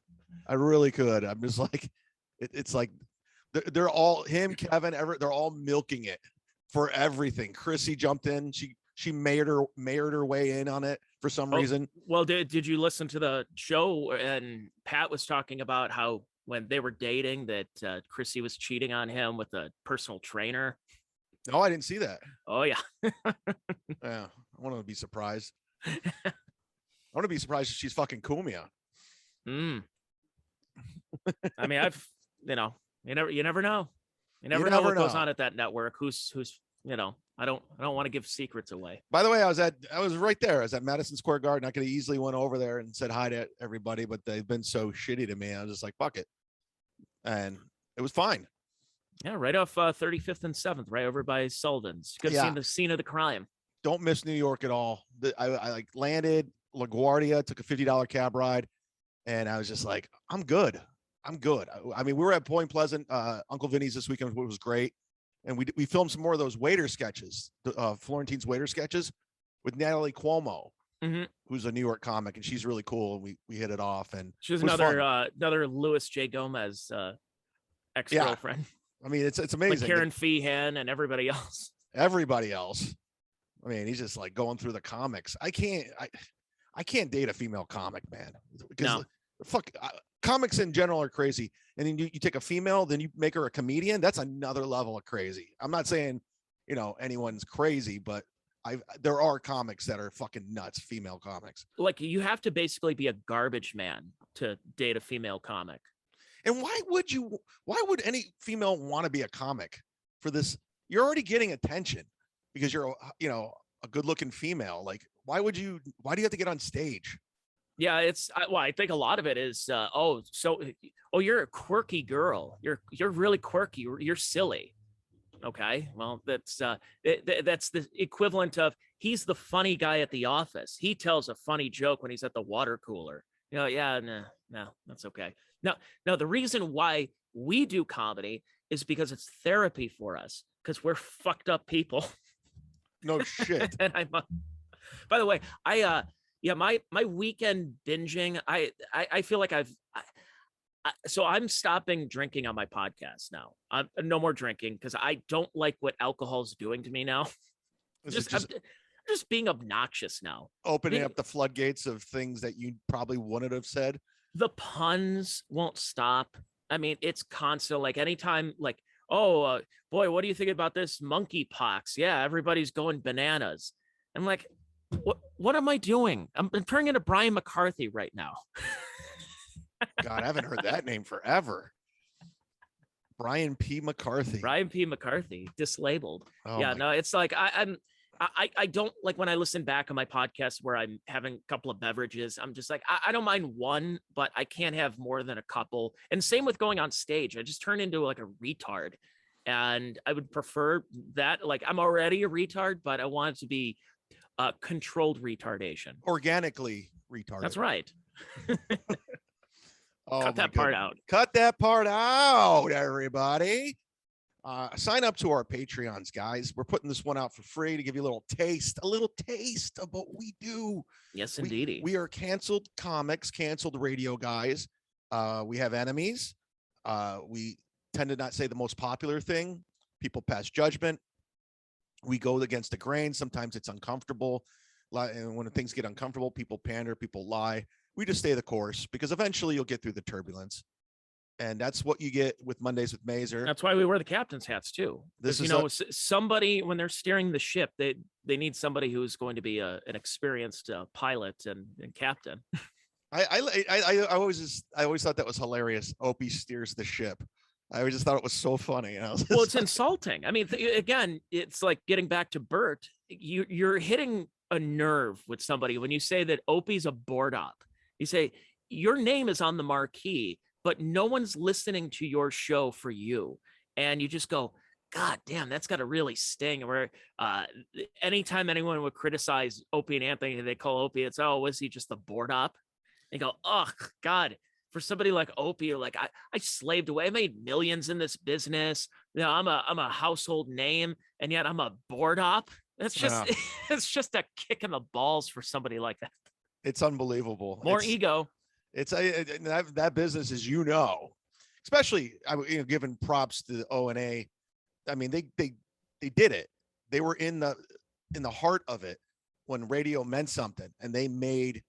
I really could. I'm just like, it's like they're all him, Kevin, they're all milking it for everything. Chrissy jumped in. She made her way in on it for some reason. Well, did you listen to the show? And Pat was talking about how when they were dating that Chrissy was cheating on him with a personal trainer. No, I didn't see that. Oh yeah. Yeah, I want to be surprised. I want to be surprised if she's fucking Kumia. Mm. I mean, you know, you never know. You never know never what goes know. on at that network. Who's, you know, I don't want to give secrets away. By the way, I was right there. I was at Madison Square Garden. I could have easily went over there and said hi to everybody, but they've been so shitty to me. I was just like, fuck it. And it was fine. Yeah, right off 35th and 7th, right over by Sullivan's. Good seeing the scene of the crime. Don't miss New York at all. I like landed LaGuardia, took a $50 cab ride, and I was just like, I'm good. I mean, we were at Point Pleasant, Uncle Vinny's this weekend, which was great. And we filmed some more of those waiter sketches, Florentine's waiter sketches with Natalie Cuomo, who's a New York comic, and she's really cool. And we hit it off. And she's another Louis J. Gomez ex-girlfriend. Yeah. I mean, it's amazing. Like Karen Feehan and everybody else. Everybody else. I mean, he's just like going through the comics. I can't date a female comic, man. Because comics in general are crazy. And then you take a female, then you make her a comedian. That's another level of crazy. I'm not saying, anyone's crazy, but there are comics that are fucking nuts, female comics. Like you have to basically be a garbage man to date a female comic. And why would any female want to be a comic for this? You're already getting attention because you're, a good looking female. Like, why do you have to get on stage? Yeah, I think a lot of it is, you're a quirky girl. You're really quirky. You're silly. Okay. Well, that's the equivalent of he's the funny guy at the office. He tells a funny joke when he's at the water cooler. No, that's okay. No, the reason why we do comedy is because it's therapy for us, because we're fucked up people. No shit. And by the way, my weekend binging, I feel like so I'm stopping drinking on my podcast now. I'm no more drinking because I don't like what alcohol's doing to me now. I'm just being obnoxious now. Opening up the floodgates of things that you probably wouldn't have said. The puns won't stop. I mean, it's constant. Like anytime, like, oh, boy, what do you think about this monkeypox? Yeah, everybody's going bananas. I'm like, what am I doing? I'm turning into Brian McCarthy right now. God, I haven't heard that name forever. Brian P. McCarthy. Brian P. McCarthy, dislabeled. Oh, yeah, no, it's like I don't like when I listen back on my podcast where I'm having a couple of beverages. I'm just like, I don't mind one, but I can't have more than a couple. And same with going on stage. I just turn into like a retard. And I would prefer that. Like I'm already a retard, but I want it to be controlled retardation. Organically retarded. That's right. Cut that part out. Cut that part out, everybody. Sign up to our Patreons, guys. We're putting this one out for free to give you a little taste of what we do. Yes, indeedy. We are canceled comics, canceled radio guys. We have enemies. We tend to not say the most popular thing. People pass judgment. We go against the grain. Sometimes it's uncomfortable. And when things get uncomfortable, people pander, people lie. We just stay the course because eventually you'll get through the turbulence. And that's what you get with Mondays with MAZUR. That's why we wear the captain's hats too. This is somebody when they're steering the ship, they need somebody who's going to be an experienced pilot and captain. I always thought that was hilarious. Opie steers the ship. I just thought it was so funny. Well, it's insulting. I mean, again, it's like getting back to Bert. You're hitting a nerve with somebody when you say that Opie's a board op. You say your name is on the marquee, but no one's listening to your show for you. And you just go, God damn, that's got to really sting. Where anytime anyone would criticize Opie and Anthony, they call Opie, it's, oh, was he just a board op? They go, oh, God, for somebody like Opie, you're like, I slaved away. I made millions in this business. You know, I'm a household name, and yet I'm a board op. That's just, it's just a kick in the balls for somebody like that. It's unbelievable. More ego. It's that business, as you know, especially giving props to the O&A. I mean, they did it. They were in the heart of it when radio meant something, and they made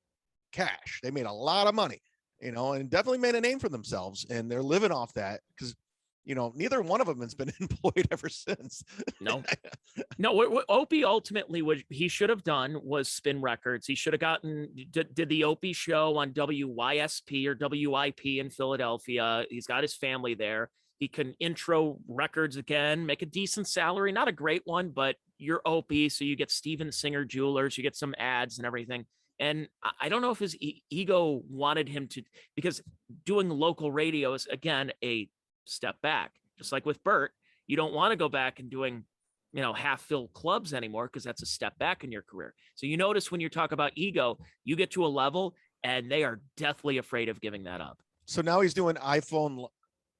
cash. They made a lot of money, and definitely made a name for themselves, and they're living off that because neither one of them has been employed ever since. No. What Opie ultimately he should have done was spin records. He should have did the Opie show on WYSP or WIP in Philadelphia. He's got his family there. He can intro records again, make a decent salary, not a great one, but you're Opie, so you get Steven Singer Jewelers, you get some ads and everything. And I don't know if his ego wanted him to, because doing local radio is, again, a step back. Just like with Bert, you don't want to go back and doing, half-filled clubs anymore, because that's a step back in your career. So you notice when you talk about ego, you get to a level and they are deathly afraid of giving that up. So now he's doing iPhone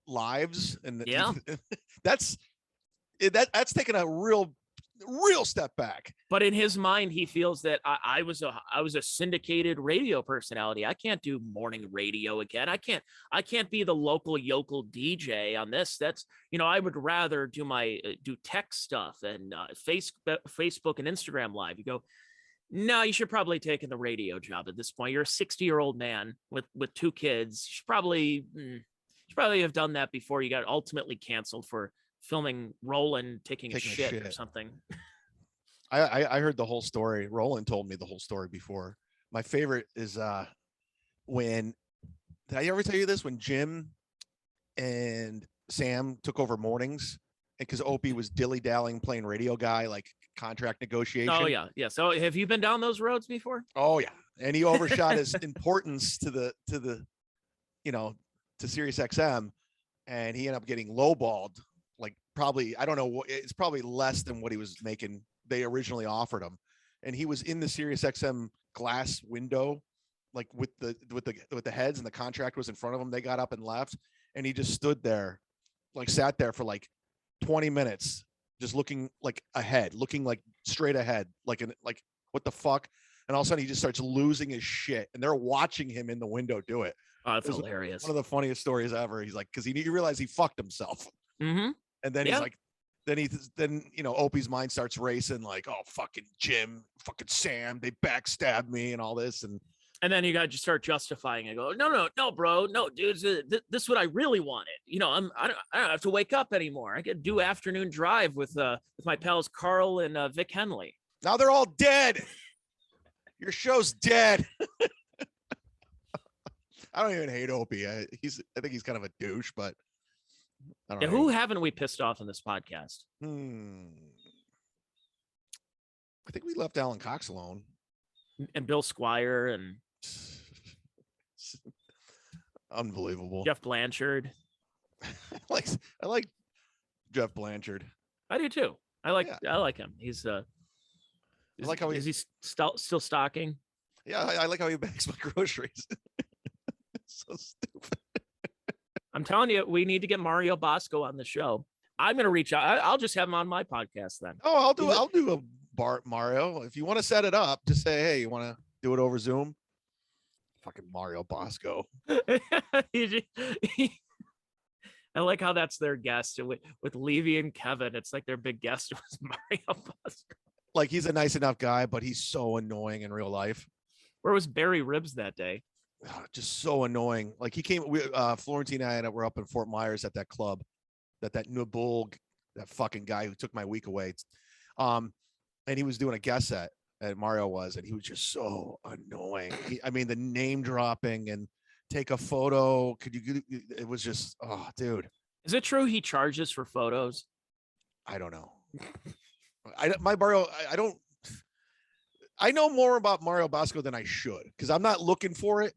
lives, and yeah, that's taking a real step back. But in his mind, he feels that I was a syndicated radio personality. I can't do morning radio again. I can't be the local yokel DJ on this. That's, I would rather do tech stuff and Facebook and Instagram live. You go, no, you should probably take in the radio job at this point. You're a 60-year-old man with 2 kids. You should probably have done that before you got ultimately canceled for filming Roland taking a shit or something. I heard the whole story. Roland told me the whole story before. My favorite is did I ever tell you this? When Jim and Sam took over mornings, and because Opie was dilly-dallying playing radio guy, like contract negotiation. Oh yeah. So have you been down those roads before? Oh yeah. And he overshot his importance to Sirius XM, and he ended up getting lowballed. Like, probably, I don't know, it's probably less than what he was making. They originally offered him, and he was in the Sirius XM glass window, like with the heads, and the contract was in front of him. They got up and left, and he just stood there, like sat there for like 20 minutes, just looking like ahead, looking like straight ahead, like what the fuck? And all of a sudden he just starts losing his shit, and they're watching him in the window do it. Oh, that's hilarious. One of the funniest stories ever. He's like, because he realized he fucked himself. Mm-hmm. And then he's like, then Opie's mind starts racing, like, oh, fucking Jim, fucking Sam, they backstabbed me and all this. And then you got to start justifying it. Go, no, bro, no, dude, this is what I really wanted. I don't have to wake up anymore. I could do afternoon drive with my pals Carl and Vic Henley. Now they're all dead. Your show's dead. I don't even hate Opie. I think he's kind of a douche, but I don't know. Who haven't we pissed off in this podcast? I think we left Alan Cox alone. And Bill Squire and unbelievable. Jeff Blanchard. I like Jeff Blanchard. I do too. I like him. He's I like how is he still stocking? Yeah, I like how he bags my groceries. So stupid. I'm telling you, we need to get Mario Bosco on the show. I'm going to reach out. I'll just have him on my podcast then. Oh, I'll do a Bart Mario. If you want to set it up, just say, hey, you want to do it over Zoom? Fucking Mario Bosco. I like how that's their guest with Levy and Kevin. It's like their big guest was Mario Bosco. Like, he's a nice enough guy, but he's so annoying in real life. Where was Barry Ribs that day? Just so annoying. Like, he came, Florentine and I were up in Fort Myers at that club, that Nabul, that fucking guy who took my week away. And he was doing a guest set, and Mario was, and he was just so annoying. The name dropping and take a photo. It was just, oh, dude. Is it true he charges for photos? I don't know. I know more about Mario Bosco than I should, because I'm not looking for it.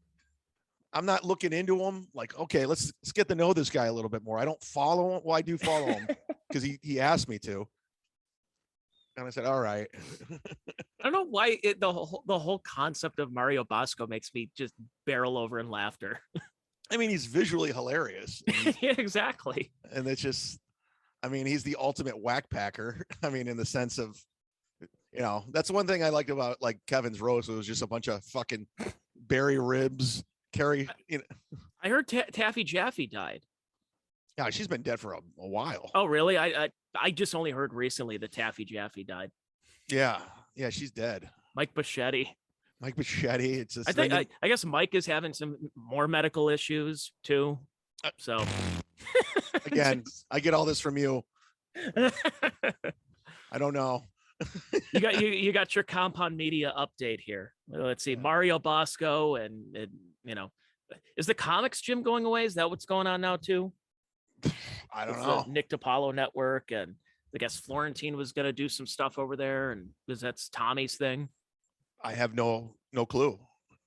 I'm not looking into him. Like, okay, let's get to know this guy a little bit more. I don't follow him. Well, I do follow him because he asked me to. And I said, all right. I don't know why the whole concept of Mario Bosco makes me just barrel over in laughter. He's visually hilarious. Yeah, exactly. And it's just, he's the ultimate whack packer. In the sense of, that's one thing I liked about like Kevin's roast. It was just a bunch of fucking Barry Ribs. Carrie, I heard Taffy Jaffe died. Yeah, she's been dead for a while. Oh, really? I just only heard recently that Taffy Jaffe died. Yeah, she's dead. Mike Bichetti. It's just, I guess Mike is having some more medical issues too. So Again, I get all this from you. I don't know. you got your Compound Media update here. Let's see, Mario Bosco and is the comics gym going away? Is that what's going on now too? I don't know. The Nick DiPaolo network, and I guess Florentine was going to do some stuff over there, and that's Tommy's thing. I have no clue.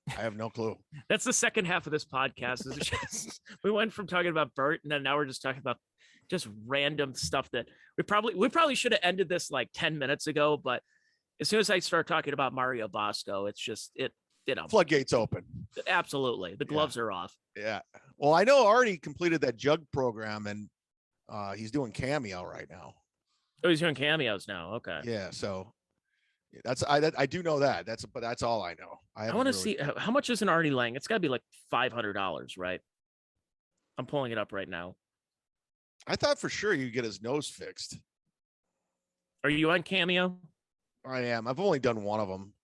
I have no clue. That's the second half of this podcast. Is just, we went from talking about Bert, and then now we're just talking about just random stuff that we probably should have ended this like 10 minutes ago. But as soon as I start talking about Mario Bosco, it's just floodgates open. Absolutely, the gloves are off. Yeah. Well, I know Artie completed that jug program, and he's doing Cameo right now. Oh, he's doing cameos now. Okay. Yeah. So I do know that. But that's all I know. I want to see how much is an Artie Lang. It's got to be like $500, right? I'm pulling it up right now. I thought for sure you'd get his nose fixed. Are you on Cameo? I am. I've only done one of them.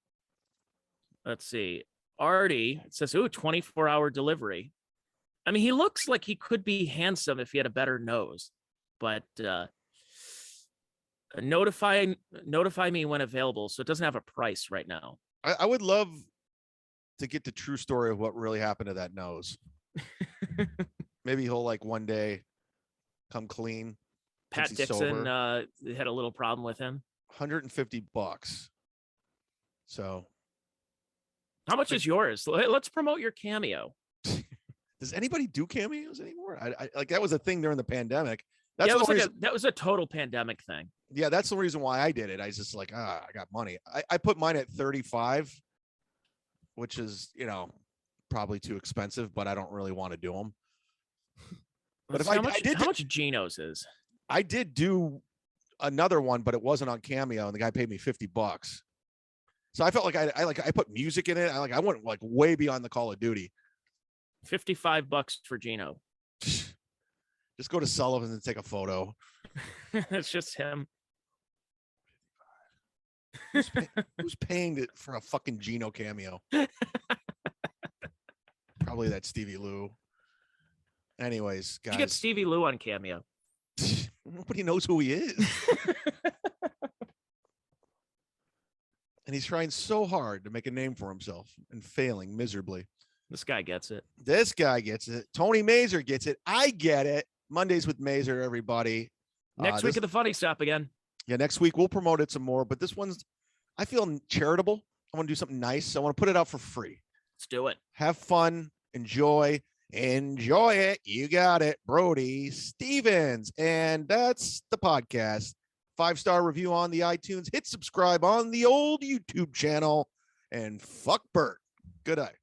Let's see. Artie, it says, 24-hour delivery. I mean, he looks like he could be handsome if he had a better nose, but notify me when available. So it doesn't have a price right now. I would love to get the true story of what really happened to that nose. Maybe he'll like one day come clean. Pat Dixon had a little problem with him. $150. So how much is yours? Let's promote your Cameo. Does anybody do cameos anymore? I like that was a thing during the pandemic. That was a total pandemic thing. Yeah, that's the reason why I did it. I was just like, I got money. I put mine at 35, which is, probably too expensive, but I don't really want to do them. But how much Geno's is? I did do another one, but it wasn't on Cameo, and the guy paid me $50. So I felt like I put music in it. I went like way beyond the Call of Duty. $55 for Geno. Just go to Sullivan's and take a photo. It's just him. Who's paying for a fucking Geno cameo? Probably that Stevie Lou. Anyways, guys. You get Stevie Lou on Cameo. Nobody knows who he is. And he's trying so hard to make a name for himself and failing miserably. This guy gets it. This guy gets it. Tony Mazur gets it. I get it. Mondays with Mazur, everybody. Next week at the Funny Stop again. Yeah, next week we'll promote it some more. But this one's, I feel charitable. I want to do something nice. I want to put it out for free. Let's do it. Have fun. Enjoy it. You got it. Brody Stevens. And that's the podcast. 5-star review on the iTunes. Hit subscribe on the old YouTube channel. And fuck Bert. Good night.